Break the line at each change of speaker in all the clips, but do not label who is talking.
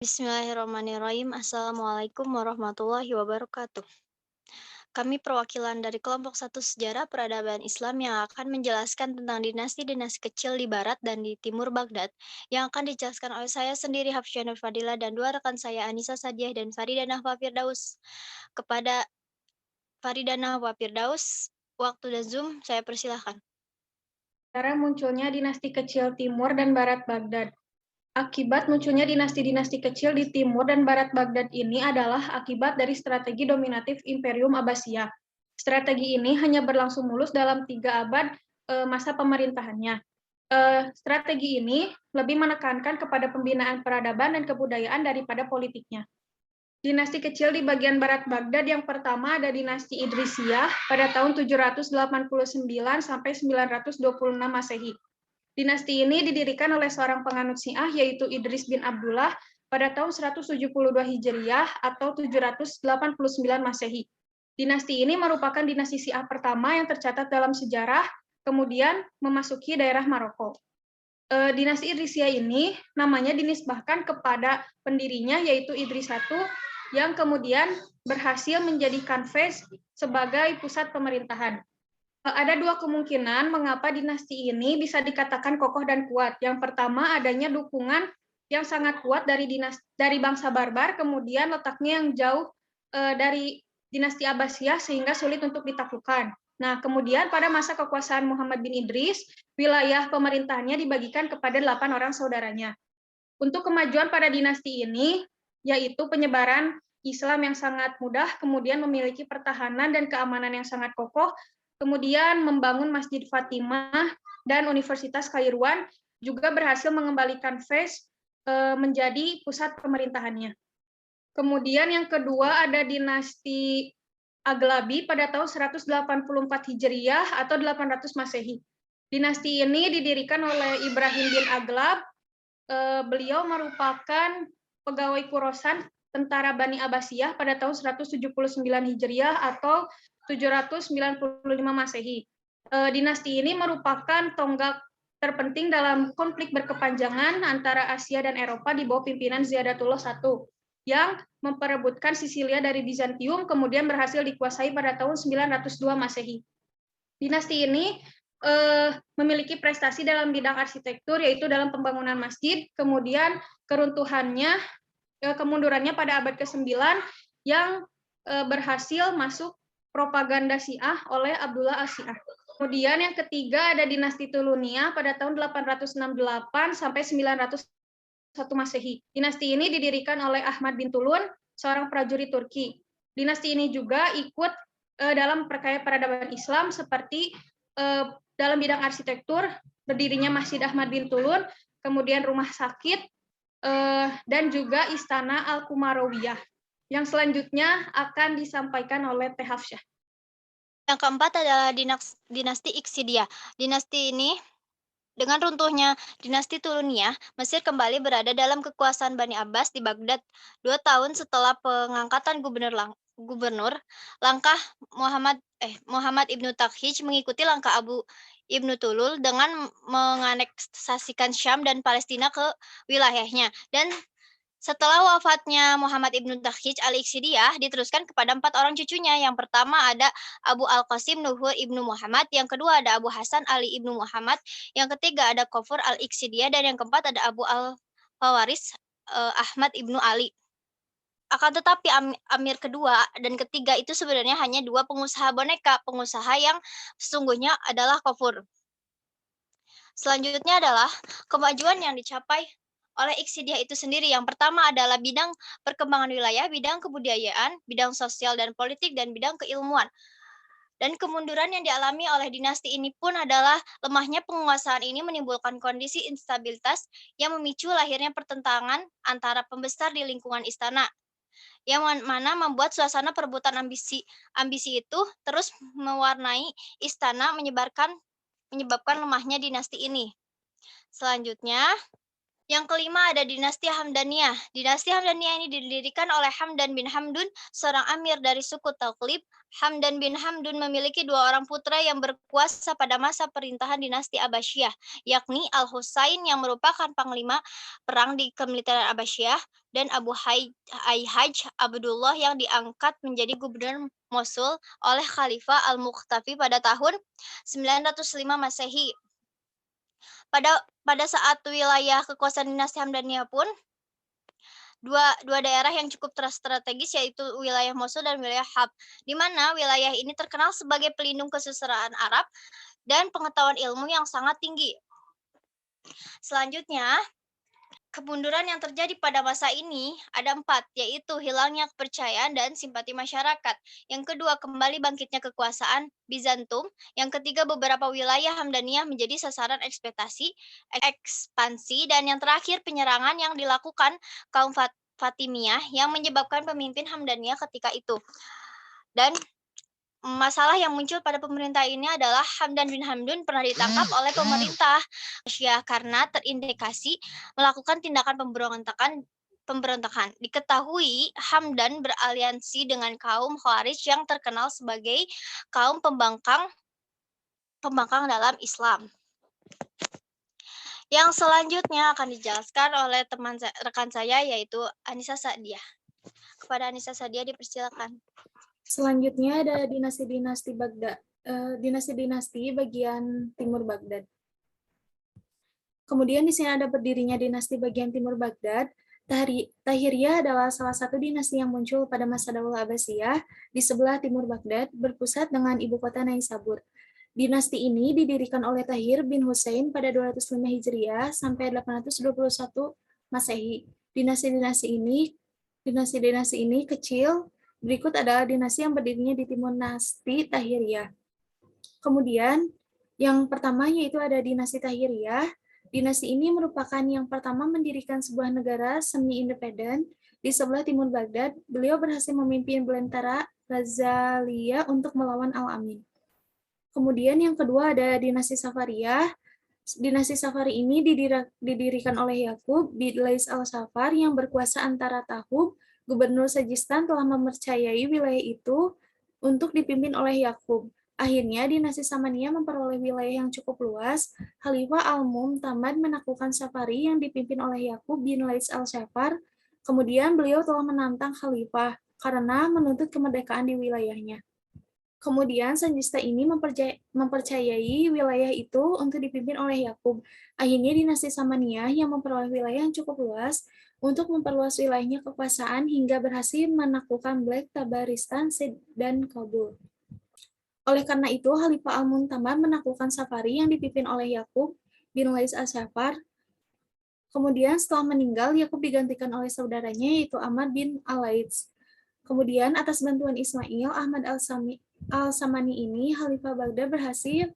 Bismillahirrahmanirrahim. Assalamualaikum warahmatullahi wabarakatuh. Kami perwakilan dari kelompok satu Sejarah Peradaban Islam yang akan menjelaskan tentang dinasti-dinasti kecil di barat dan di timur Baghdad yang akan dijelaskan oleh saya sendiri Hafsyah Nur Fadila dan dua rekan saya Anissa Sadiah dan Farida Nahwa Firdaus. Kepada Farida Nahwa Firdaus, waktu dan Zoom saya persilahkan.
Cara munculnya dinasti kecil Timur dan Barat Baghdad. Akibat munculnya dinasti-dinasti kecil di Timur dan Barat Baghdad ini adalah akibat dari strategi dominatif Imperium Abbasiyah. Strategi ini hanya berlangsung mulus dalam 3 abad masa pemerintahannya. Strategi ini lebih menekankan kepada pembinaan peradaban dan kebudayaan daripada politiknya. Dinasti kecil di bagian barat Baghdad yang pertama ada dinasti Idrisiyah pada tahun 789 sampai 926 Masehi. Dinasti ini didirikan oleh seorang penganut Syiah yaitu Idris bin Abdullah pada tahun 172 Hijriah atau 789 Masehi. Dinasti ini merupakan dinasti Syiah pertama yang tercatat dalam sejarah, kemudian memasuki daerah Maroko. Dinasti Idrisiyah ini namanya dinisbahkan kepada pendirinya yaitu Idris I yang kemudian berhasil menjadikan Fez sebagai pusat pemerintahan. Ada dua kemungkinan mengapa dinasti ini bisa dikatakan kokoh dan kuat. Yang pertama adanya dukungan yang sangat kuat dari bangsa Barbar, kemudian letaknya yang jauh dari dinasti Abbasiyah sehingga sulit untuk ditaklukkan. Nah, kemudian pada masa kekuasaan Muhammad bin Idris, wilayah pemerintahannya dibagikan kepada 8 orang saudaranya. Untuk kemajuan pada dinasti ini, yaitu penyebaran Islam yang sangat mudah, kemudian memiliki pertahanan dan keamanan yang sangat kokoh, kemudian membangun Masjid Fatimah dan Universitas Kairuan, juga berhasil mengembalikan Fez menjadi pusat pemerintahannya. Kemudian yang kedua ada dinasti Aglabi pada tahun 184 Hijriah atau 800 Masehi. Dinasti ini didirikan oleh Ibrahim bin Aglab. Beliau merupakan pegawai kurosan tentara Bani Abbasiyah pada tahun 179 Hijriah atau 795 Masehi. Dinasti ini merupakan tonggak terpenting dalam konflik berkepanjangan antara Asia dan Eropa di bawah pimpinan Ziyadatullah I yang memperebutkan Sisilia dari Bizantium kemudian berhasil dikuasai pada tahun 902 Masehi. Dinasti ini memiliki prestasi dalam bidang arsitektur yaitu dalam pembangunan masjid, kemudian keruntuhannya, kemundurannya pada abad ke-9 yang berhasil masuk propaganda Syiah oleh Abdullah As-Syiah. Kemudian yang ketiga ada dinasti Tuluniyah pada tahun 868 sampai 901 Masehi. Dinasti ini didirikan oleh Ahmad bin Tulun, seorang prajurit Turki. Dinasti ini juga ikut dalam peradaban Islam seperti dalam bidang arsitektur, berdirinya Masjid Ahmad bin Tulun, kemudian rumah sakit, dan juga Istana Al-Kumarawiyah. Yang selanjutnya akan disampaikan oleh Teh Hafsyah.
Yang keempat adalah dinasti Iksidiyah. Dinasti ini dengan runtuhnya dinasti Tuluniyah, Mesir kembali berada dalam kekuasaan Bani Abbas di Baghdad 2 tahun setelah pengangkatan gubernur. Langkah Muhammad Ibnu Takhij mengikuti langkah Abu Ibnu Tulul dengan menganeksasikan Syam dan Palestina ke wilayahnya. Dan setelah wafatnya Muhammad Ibnu Takhij al-Iksidiyah diteruskan kepada 4 orang cucunya. Yang pertama ada Abu Al-Qasim Nuhur Ibnu Muhammad, yang kedua ada Abu Hasan Ali Ibnu Muhammad, yang ketiga ada Kofur al-Iksidiyah, dan yang keempat ada Abu Al-Fawaris Ahmad Ibnu Ali. Akan tetapi Amir kedua dan ketiga itu sebenarnya hanya 2 pengusaha boneka, pengusaha yang sesungguhnya adalah Kofur. Selanjutnya adalah kemajuan yang dicapai oleh Iksidiyah itu sendiri. Yang pertama adalah bidang perkembangan wilayah, bidang kebudayaan, bidang sosial dan politik, dan bidang keilmuan. Dan kemunduran yang dialami oleh dinasti ini pun adalah lemahnya penguasaan ini menimbulkan kondisi instabilitas yang memicu lahirnya pertentangan antara pembesar di lingkungan istana, yang mana membuat suasana perebutan ambisi itu terus mewarnai istana, menyebabkan lemahnya dinasti ini. Selanjutnya, Yang kelima ada dinasti Hamdaniyah. Dinasti Hamdaniyah ini didirikan oleh Hamdan bin Hamdun, seorang amir dari suku Taghlib. Hamdan bin Hamdun memiliki dua orang putra yang berkuasa pada masa perintahan dinasti Abbasiyah, yakni Al-Husain yang merupakan panglima perang di kemiliteran Abbasiyah dan Abu Hayhaj Abdullah yang diangkat menjadi gubernur Mosul oleh Khalifah Al-Muqtafi pada tahun 905 Masehi. Pada saat wilayah kekuasaan dinasti Hamdaniyah pun, dua daerah yang cukup strategis yaitu wilayah Mosul dan wilayah Hab, di mana wilayah ini terkenal sebagai pelindung kesusastraan Arab dan pengetahuan ilmu yang sangat tinggi. Selanjutnya, kemunduran yang terjadi pada masa ini ada 4, yaitu hilangnya kepercayaan dan simpati masyarakat. Yang kedua, kembali bangkitnya kekuasaan Bizantum. Yang ketiga, beberapa wilayah Hamdaniyah menjadi sasaran ekspansi. Dan yang terakhir, penyerangan yang dilakukan kaum Fatimiyah yang menyebabkan pemimpin Hamdaniyah ketika itu. Dan masalah yang muncul pada pemerintah ini adalah Hamdan bin Hamdun pernah ditangkap oleh pemerintah Syiah karena terindikasi melakukan tindakan pemberontakan. Diketahui Hamdan beraliansi dengan kaum Khawarij yang terkenal sebagai kaum pembangkang dalam Islam. Yang selanjutnya akan dijelaskan oleh rekan saya yaitu Anissa Sadiah. Kepada Anissa Sadiah dipersilakan.
Selanjutnya ada dinasti-dinasti Baghdad, dinasti-dinasti bagian timur Baghdad. Kemudian di sini ada berdirinya dinasti bagian timur Baghdad. Tahiriyah adalah salah satu dinasti yang muncul pada masa Daulah Abbasiyah di sebelah timur Baghdad, berpusat dengan ibu kota Naisabur. Dinasti ini didirikan oleh Tahir bin Husain pada 205 Hijriah sampai 821 Masehi. Dinasti-dinasti ini kecil. Berikut adalah dinasti yang berdirinya di timur dinasti Tahiriyah. Kemudian yang pertama yaitu ada dinasti Tahiriyah. Dinasti ini merupakan yang pertama mendirikan sebuah negara semi-independen di sebelah timur Baghdad. Beliau berhasil memimpin belantara Razaliyah untuk melawan Al-Amin. Kemudian yang kedua ada dinasti Safariyah. Dinasti Safari ini didirikan oleh Yakub bin Lais al-Safar yang berkuasa antara Tahub. Gubernur Sajistan telah mempercayai wilayah itu untuk dipimpin oleh Yakub. Akhirnya dinasti Samaniyah memperoleh wilayah yang cukup luas. Khalifah Al-Mu'tamad menaklukkan Safari yang dipimpin oleh Yakub bin Lais al-Safar. Kemudian beliau telah menantang Khalifah karena menuntut kemerdekaan di wilayahnya. Kemudian Sanjista ini mempercayai wilayah itu untuk dipimpin oleh Yakub. Akhirnya dinasti Samaniyah yang memperoleh wilayah yang cukup luas untuk memperluas wilayahnya kekuasaan hingga berhasil menaklukkan Black, Tabaristan, dan Kabul. Oleh karena itu, Khalifah Al-Mu'tamad menaklukkan Safari yang dipimpin oleh Yakub bin Lais al-Safar. Kemudian setelah meninggal, Yakub digantikan oleh saudaranya yaitu Ahmad bin Al-Laits. Kemudian atas bantuan Ismail, Ahmad Al-Samani ini, Khalifah Baghdad berhasil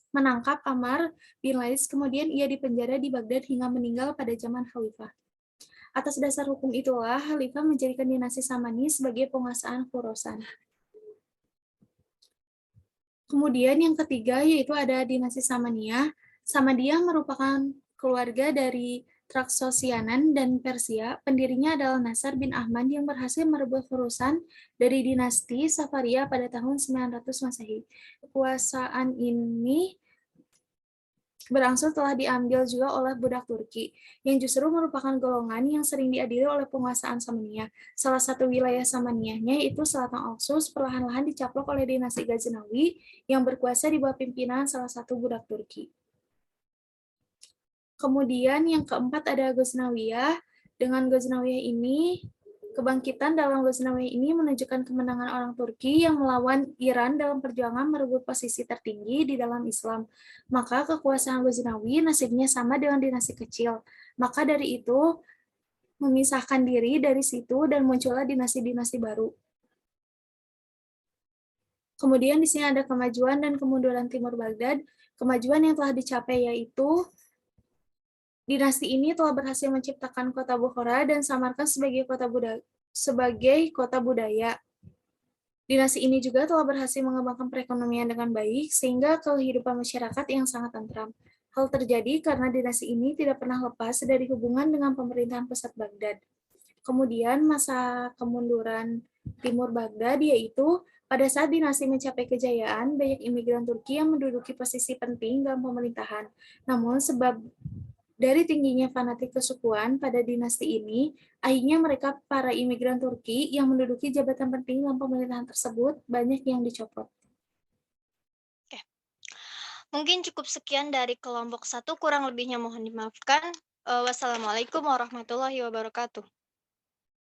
menangkap Amr bin Lais, kemudian ia dipenjara di Baghdad hingga meninggal pada zaman Khalifah. Atas dasar hukum itulah, Khalifah menjadikan dinasti Samani sebagai penguasaan Khurasan. Kemudian yang ketiga yaitu ada dinasti Samaniyah. Samaniyah merupakan keluarga dari Traksosianan dan Persia. Pendirinya adalah Nasar bin Ahmad yang berhasil merebut Khurasan dari dinasti Safaria pada tahun 900 Masehi. Kekuasaan ini berangsur telah diambil juga oleh budak Turki, yang justru merupakan golongan yang sering diadili oleh penguasaan Samaniyah. Salah satu wilayah Samaniyahnya yaitu selatan Oksus, perlahan-lahan dicaplok oleh dinasti Ghaznawi yang berkuasa di bawah pimpinan salah satu budak Turki. Kemudian yang keempat ada Ghaznawiyah. Dengan Ghaznawiyah ini, kebangkitan dalam Ghaznawiyah ini menunjukkan kemenangan orang Turki yang melawan Iran dalam perjuangan merebut posisi tertinggi di dalam Islam. Maka kekuasaan Ghaznawi nasibnya sama dengan dinasti kecil. Maka dari itu, memisahkan diri dari situ dan muncullah dinasti-dinasti baru. Kemudian di sini ada kemajuan dan kemunduran Timur Baghdad. Kemajuan yang telah dicapai yaitu dinasti ini telah berhasil menciptakan kota Bukhara dan Samarkand sebagai kota budaya. Dinasti ini juga telah berhasil mengembangkan perekonomian dengan baik, sehingga kehidupan masyarakat yang sangat tentram. Hal terjadi karena dinasti ini tidak pernah lepas dari hubungan dengan pemerintahan pusat Baghdad. Kemudian masa kemunduran Timur Baghdad yaitu pada saat dinasti mencapai kejayaan, banyak imigran Turki yang menduduki posisi penting dalam pemerintahan. Namun sebab dari tingginya fanatik kesukuan pada dinasti ini, akhirnya para imigran Turki yang menduduki jabatan penting dalam pemerintahan tersebut banyak yang dicopot.
Oke. Mungkin cukup sekian dari kelompok 1, kurang lebihnya mohon dimaafkan. Wassalamualaikum warahmatullahi wabarakatuh.